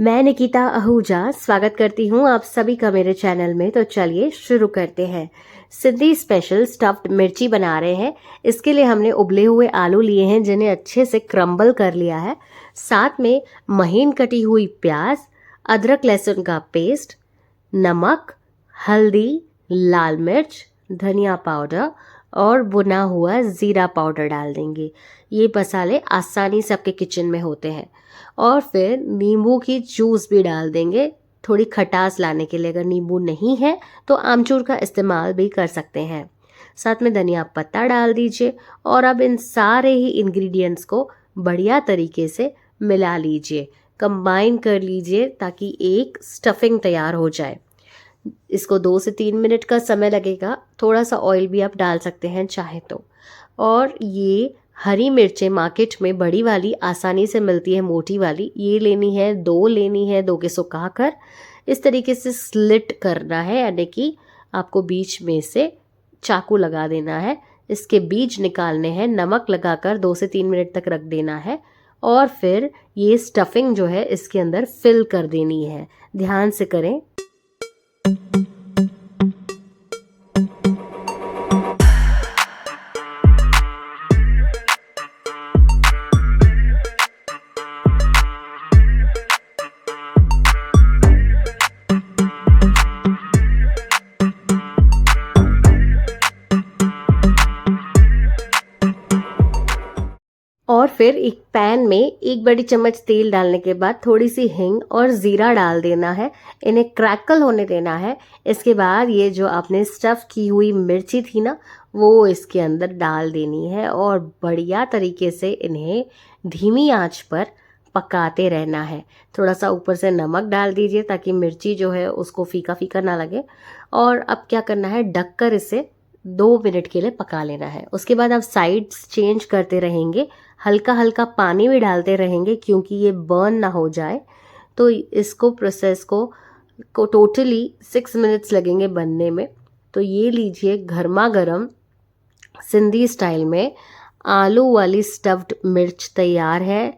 मैं निकिता आहूजा स्वागत करती हूँ आप सभी का मेरे चैनल में। तो चलिए शुरू करते हैं। सिंधी स्पेशल स्टफ्ड मिर्ची बना रहे हैं। इसके लिए हमने उबले हुए आलू लिए हैं जिन्हें अच्छे से क्रम्बल कर लिया है। साथ में महीन कटी हुई प्याज, अदरक लहसुन का पेस्ट, नमक, हल्दी, लाल मिर्च, धनिया पाउडर और भुना हुआ ज़ीरा पाउडर डाल देंगे। ये मसाले आसानी से आपके किचन में होते हैं। और फिर नींबू की जूस भी डाल देंगे थोड़ी खटास लाने के लिए। अगर नींबू नहीं है तो आमचूर का इस्तेमाल भी कर सकते हैं। साथ में धनिया पत्ता डाल दीजिए और अब इन सारे ही इंग्रेडिएंट्स को बढ़िया तरीके से मिला लीजिए, कंबाइन कर लीजिए ताकि एक स्टफिंग तैयार हो जाए। इसको 2 से 3 मिनट का समय लगेगा। थोड़ा सा ऑयल भी आप डाल सकते हैं चाहे तो। और ये हरी मिर्चें मार्केट में बड़ी वाली आसानी से मिलती है, मोटी वाली ये लेनी है, 2 लेनी है, 2 के सुखाकर इस तरीके से स्लिट करना है, यानी कि आपको बीच में से चाकू लगा देना है। इसके बीज निकालने हैं, नमक लगाकर 2 से 3 मिनट तक रख देना है और फिर ये स्टफिंग जो है इसके अंदर फिल कर देनी है। ध्यान से करें। और फिर एक पैन में 1 बड़ी चम्मच तेल डालने के बाद थोड़ी सी हींग और ज़ीरा डाल देना है। इन्हें क्रैकल होने देना है। इसके बाद ये जो आपने स्टफ़ की हुई मिर्ची थी ना, वो इसके अंदर डाल देनी है और बढ़िया तरीके से इन्हें धीमी आंच पर पकाते रहना है। थोड़ा सा ऊपर से नमक डाल दीजिए ताकि मिर्ची जो है उसको फीका फीका ना लगे। और अब क्या करना है, ढककर इसे 2 मिनट के लिए पका लेना है। उसके बाद आप साइड्स चेंज करते रहेंगे, हल्का हल्का पानी भी डालते रहेंगे क्योंकि ये बर्न ना हो जाए। तो इसको प्रोसेस को टोटली 6 मिनट्स लगेंगे बनने में। तो ये लीजिए गर्मा गर्म सिंधी स्टाइल में आलू वाली स्टफ्ड मिर्च तैयार है।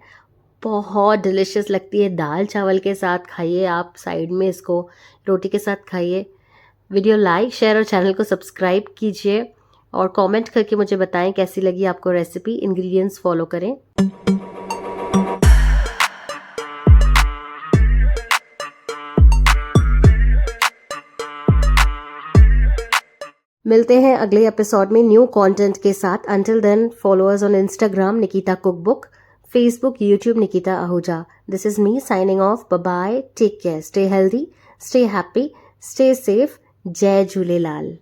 बहुत डिलिशियस लगती है। दाल चावल के साथ खाइए, आप साइड में इसको रोटी के साथ खाइए। वीडियो लाइक, शेयर और चैनल को सब्सक्राइब कीजिए और कमेंट करके मुझे बताएं कैसी लगी आपको रेसिपी। इंग्रेडिएंट्स फॉलो करें। मिलते हैं अगले एपिसोड में न्यू कंटेंट के साथ। Until then follow us on Instagram Nikita cookbook, Facebook, YouTube Nikita Ahuja. This is me signing off. Bye bye, take care, stay healthy, stay happy, stay safe. Jai Jhulelal.